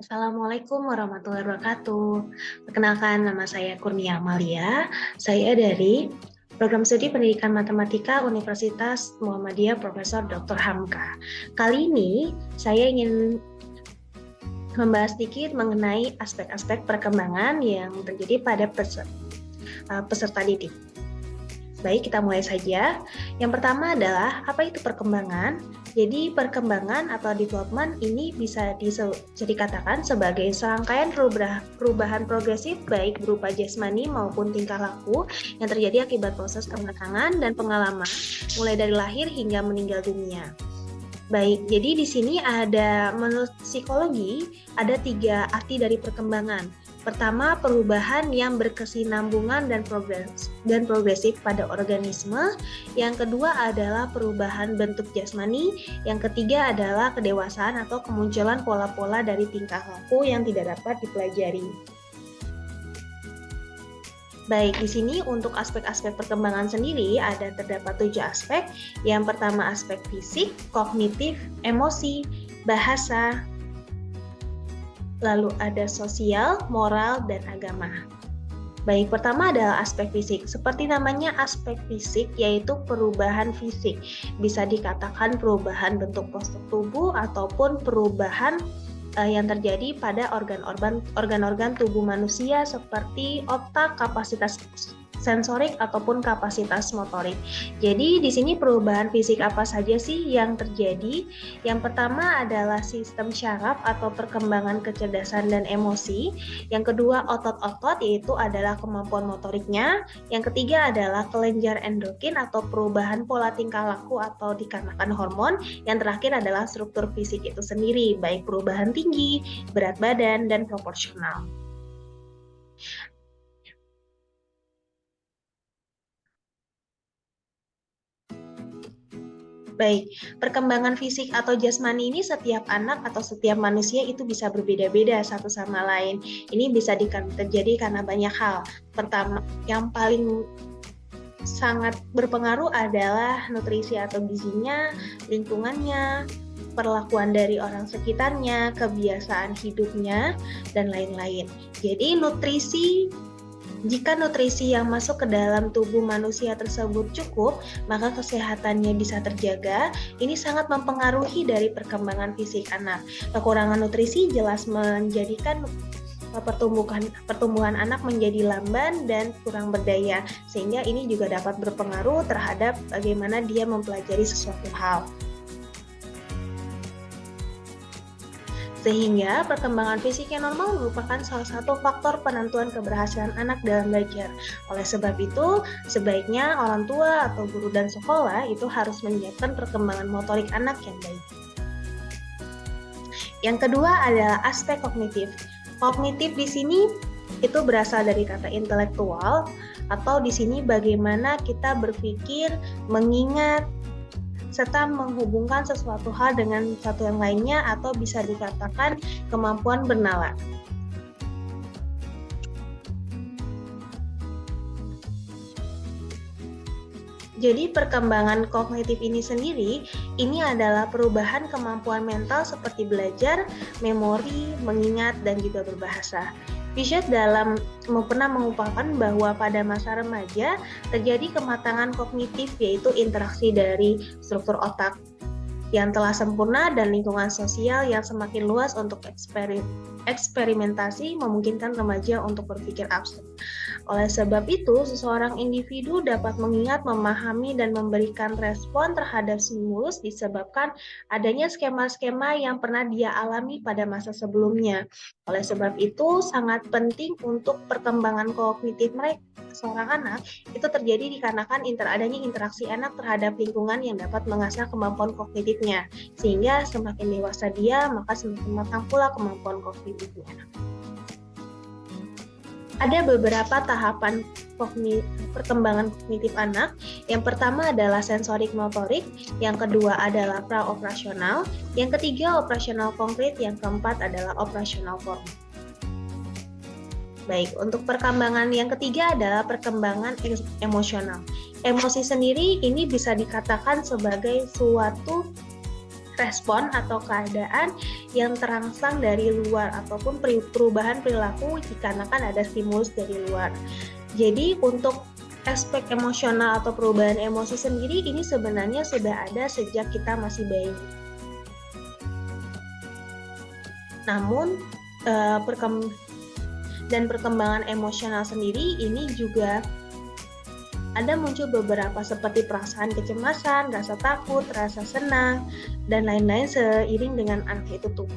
Assalamualaikum warahmatullahi wabarakatuh. Perkenalkan, nama saya Kurnia Amalia. Saya dari Program Studi Pendidikan Matematika Universitas Muhammadiyah Profesor Dr. Hamka. Kali ini saya ingin membahas sedikit mengenai aspek-aspek perkembangan yang terjadi pada peserta didik. Baik, kita mulai saja. Yang pertama adalah, apa itu perkembangan? Jadi, perkembangan atau development ini bisa dikatakan sebagai serangkaian perubahan progresif baik berupa jasmani maupun tingkah laku yang terjadi akibat proses kematangan dan pengalaman mulai dari lahir hingga meninggal dunia. Baik, jadi di sini menurut psikologi ada 3 arti dari perkembangan. Pertama, perubahan yang berkesinambungan dan progresif pada organisme. Yang kedua adalah perubahan bentuk jasmani. Yang ketiga adalah kedewasaan atau kemunculan pola-pola dari tingkah laku yang tidak dapat dipelajari. Baik, di sini untuk aspek-aspek perkembangan sendiri terdapat 7 aspek. Yang pertama aspek fisik, kognitif, emosi, bahasa, lalu ada sosial, moral, dan agama. Baik, pertama adalah aspek fisik. Seperti namanya aspek fisik, yaitu perubahan fisik. Bisa dikatakan perubahan bentuk postur tubuh ataupun perubahan yang terjadi pada organ-organ tubuh manusia seperti otak, kapasitas sensorik ataupun kapasitas motorik. Jadi di sini perubahan fisik apa saja sih yang terjadi? Yang pertama adalah sistem syaraf atau perkembangan kecerdasan dan emosi. Yang kedua otot-otot, yaitu adalah kemampuan motoriknya. Yang ketiga adalah kelenjar endokrin atau perubahan pola tingkah laku atau dikarenakan hormon. Yang terakhir adalah struktur fisik itu sendiri, baik perubahan tinggi, berat badan, dan proporsional. Baik, perkembangan fisik atau jasmani ini setiap anak atau setiap manusia itu bisa berbeda-beda satu sama lain. Ini bisa terjadi karena banyak hal. Pertama, yang paling sangat berpengaruh adalah nutrisi atau gizinya, lingkungannya, perlakuan dari orang sekitarnya, kebiasaan hidupnya, dan lain-lain. Jadi jika nutrisi yang masuk ke dalam tubuh manusia tersebut cukup, maka kesehatannya bisa terjaga. Ini sangat mempengaruhi dari perkembangan fisik anak. Kekurangan nutrisi jelas menjadikan pertumbuhan anak menjadi lamban dan kurang berdaya, sehingga ini juga dapat berpengaruh terhadap bagaimana dia mempelajari sesuatu hal. Sehingga perkembangan fisik yang normal merupakan salah satu faktor penentuan keberhasilan anak dalam belajar. Oleh sebab itu, sebaiknya orang tua atau guru dan sekolah itu harus menyiapkan perkembangan motorik anak yang baik. Yang kedua adalah aspek kognitif. Kognitif di sini itu berasal dari kata intelektual, atau di sini bagaimana kita berpikir, mengingat, serta menghubungkan sesuatu hal dengan satu yang lainnya, atau bisa dikatakan kemampuan bernalar. Jadi perkembangan kognitif ini sendiri, ini adalah perubahan kemampuan mental seperti belajar, memori, mengingat, dan juga berbahasa. Piaget pernah mengupakan bahwa pada masa remaja terjadi kematangan kognitif, yaitu interaksi dari struktur otak yang telah sempurna dan lingkungan sosial yang semakin luas untuk eksperimentasi memungkinkan remaja untuk berpikir abstrak. Oleh sebab itu, seseorang individu dapat mengingat, memahami, dan memberikan respon terhadap stimulus disebabkan adanya skema-skema yang pernah dia alami pada masa sebelumnya. Oleh sebab itu, sangat penting untuk perkembangan kognitif seorang anak itu terjadi dikarenakan adanya interaksi anak terhadap lingkungan yang dapat mengasah kemampuan kognitifnya. Sehingga semakin dewasa dia, maka semakin matang pula kemampuan kognitifnya. Ada beberapa tahapan perkembangan kognitif anak. Yang pertama adalah sensorik motorik, yang kedua adalah praoperasional, yang ketiga operasional konkret, yang keempat adalah operasional formal. Baik, untuk perkembangan yang ketiga adalah perkembangan emosional. Emosi sendiri ini bisa dikatakan sebagai suatu respon atau keadaan yang terangsang dari luar ataupun perubahan perilaku dikarenakan ada stimulus dari luar. Jadi untuk aspek emosional atau perubahan emosi sendiri ini sebenarnya sudah ada sejak kita masih bayi. Namun perkembangan emosional sendiri ini juga ada muncul beberapa seperti perasaan kecemasan, rasa takut, rasa senang, dan lain-lain seiring dengan anak itu tumbuh.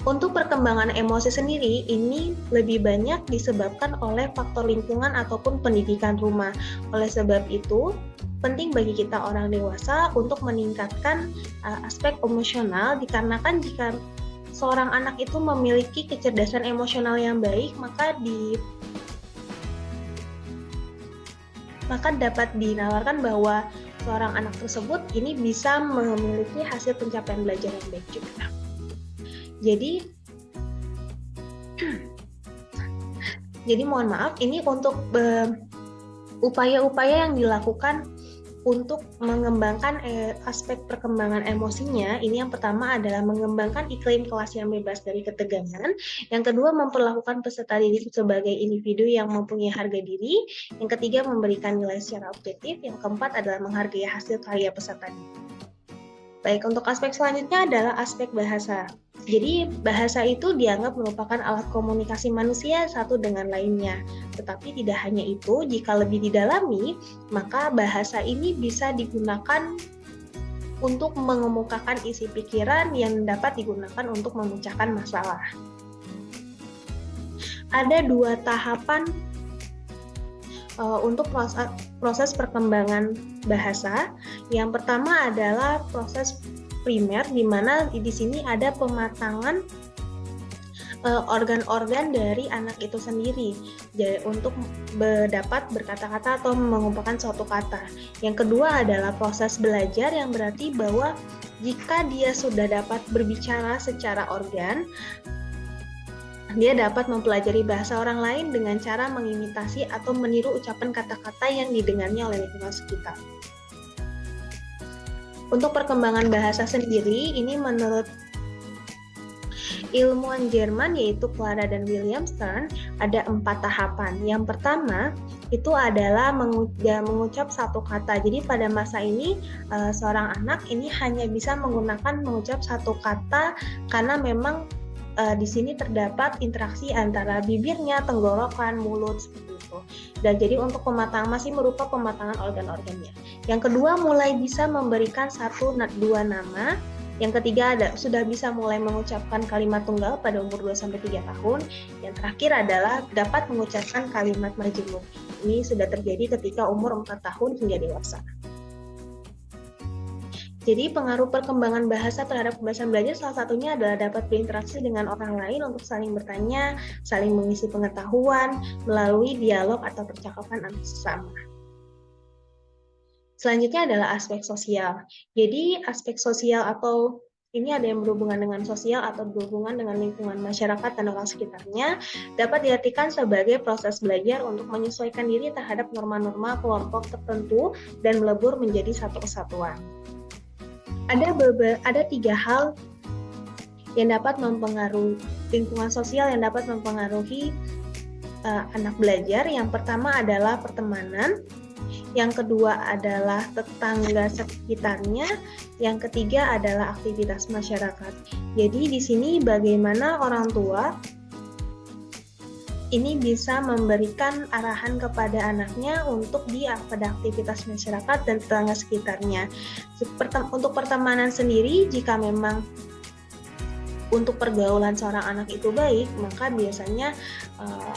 Untuk perkembangan emosi sendiri, ini lebih banyak disebabkan oleh faktor lingkungan ataupun pendidikan rumah. Oleh sebab itu, penting bagi kita orang dewasa untuk meningkatkan aspek emosional, dikarenakan jika seorang anak itu memiliki kecerdasan emosional yang baik, maka dapat dinalarkan bahwa seorang anak tersebut ini bisa memiliki hasil pencapaian belajar yang baik juga. Jadi mohon maaf, ini untuk upaya-upaya yang dilakukan untuk mengembangkan aspek perkembangan emosinya. Ini yang pertama adalah mengembangkan iklim kelas yang bebas dari ketegangan. Yang kedua, memperlakukan peserta didik sebagai individu yang mempunyai harga diri. Yang ketiga, memberikan nilai secara objektif. Yang keempat adalah menghargai hasil karya peserta didik. Baik, untuk aspek selanjutnya adalah aspek bahasa. Jadi bahasa itu dianggap merupakan alat komunikasi manusia satu dengan lainnya. Tetapi tidak hanya itu, jika lebih didalami, maka bahasa ini bisa digunakan untuk mengemukakan isi pikiran yang dapat digunakan untuk memecahkan masalah. Ada 2 tahapan untuk proses perkembangan bahasa. Yang pertama adalah proses primer, di mana di sini ada pematangan organ-organ dari anak itu sendiri untuk dapat berkata-kata atau mengumpulkan suatu kata. Yang kedua adalah proses belajar, yang berarti bahwa jika dia sudah dapat berbicara secara organ, dia dapat mempelajari bahasa orang lain dengan cara mengimitasi atau meniru ucapan kata-kata yang didengarnya oleh lingkungan sekitar. Untuk perkembangan bahasa sendiri, ini menurut ilmuwan Jerman yaitu Clara dan William Stern, ada 4 tahapan. Yang pertama itu adalah mengucap satu kata. Jadi pada masa ini seorang anak ini hanya bisa mengucap satu kata karena memang di sini terdapat interaksi antara bibirnya, tenggorokan, mulut seperti itu. Dan jadi untuk pematangan masih berupa pematangan organ-organnya. Yang kedua, mulai bisa memberikan 1-2 nama. Yang ketiga, sudah bisa mulai mengucapkan kalimat tunggal pada umur 2-3 tahun. Yang terakhir adalah dapat mengucapkan kalimat majemuk. Ini sudah terjadi ketika umur 4 tahun hingga dewasa. Jadi pengaruh perkembangan bahasa terhadap kebiasaan belajar salah satunya adalah dapat berinteraksi dengan orang lain untuk saling bertanya, saling mengisi pengetahuan melalui dialog atau percakapan antar sesama. Selanjutnya adalah aspek sosial. Jadi aspek sosial atau ini ada yang berhubungan dengan sosial atau berhubungan dengan lingkungan masyarakat dan orang sekitarnya, dapat diartikan sebagai proses belajar untuk menyesuaikan diri terhadap norma-norma kelompok tertentu dan melebur menjadi satu kesatuan. Ada 3 hal yang dapat mempengaruhi lingkungan sosial yang dapat mempengaruhi anak belajar. Yang pertama adalah pertemanan, yang kedua adalah tetangga sekitarnya, yang ketiga adalah aktivitas masyarakat. Jadi di sini bagaimana orang tua ini bisa memberikan arahan kepada anaknya untuk pada aktivitas masyarakat dan tetangga sekitarnya. Untuk pertemanan sendiri, jika memang untuk pergaulan seorang anak itu baik, maka biasanya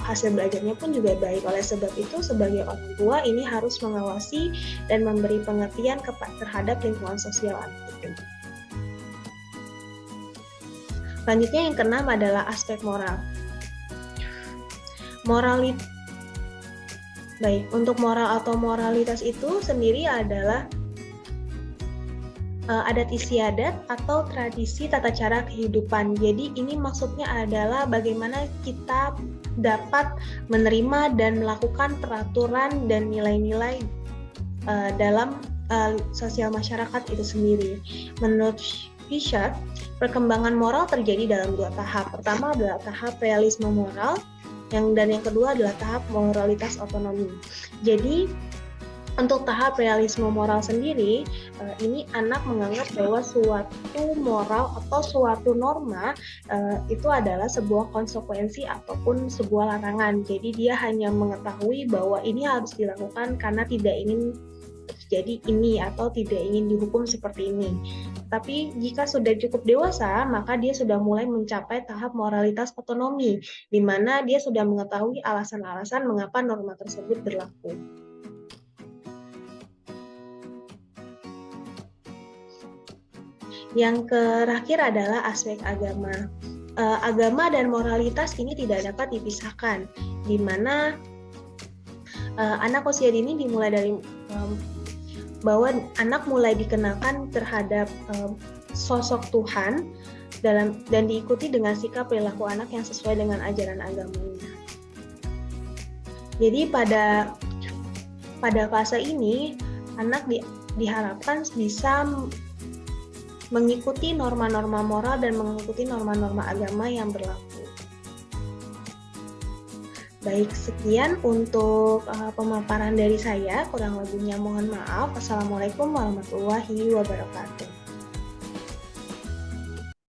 hasil belajarnya pun juga baik. Oleh sebab itu, sebagai orang tua ini harus mengawasi dan memberi pengertian terhadap lingkungan sosial anak itu. Selanjutnya yang keenam adalah aspek moral. Baik, untuk moral atau moralitas itu sendiri adalah adat istiadat atau tradisi tata cara kehidupan. Jadi ini maksudnya adalah bagaimana kita dapat menerima dan melakukan peraturan dan nilai-nilai dalam sosial masyarakat itu sendiri. Menurut Fisher, perkembangan moral terjadi dalam 2 tahap. Pertama adalah tahap realisme moral, dan yang kedua adalah tahap moralitas otonomi. Jadi untuk tahap realisme moral sendiri, ini anak menganggap bahwa suatu moral atau suatu norma itu adalah sebuah konsekuensi ataupun sebuah larangan. Jadi dia hanya mengetahui bahwa ini harus dilakukan karena tidak ingin terjadi ini atau tidak ingin dihukum seperti ini. Tapi jika sudah cukup dewasa, maka dia sudah mulai mencapai tahap moralitas otonomi, di mana dia sudah mengetahui alasan-alasan mengapa norma tersebut berlaku. Yang terakhir adalah aspek agama. Agama dan moralitas ini tidak dapat dipisahkan, di mana anak usia dini dimulai dari bahwa anak mulai dikenalkan terhadap sosok Tuhan dan diikuti dengan sikap perilaku anak yang sesuai dengan ajaran agamanya. Jadi pada fase ini anak diharapkan bisa mengikuti norma-norma moral dan mengikuti norma-norma agama yang berlaku. Baik, sekian untuk pemaparan dari saya. Kurang lebihnya mohon maaf. Assalamualaikum warahmatullahi wabarakatuh.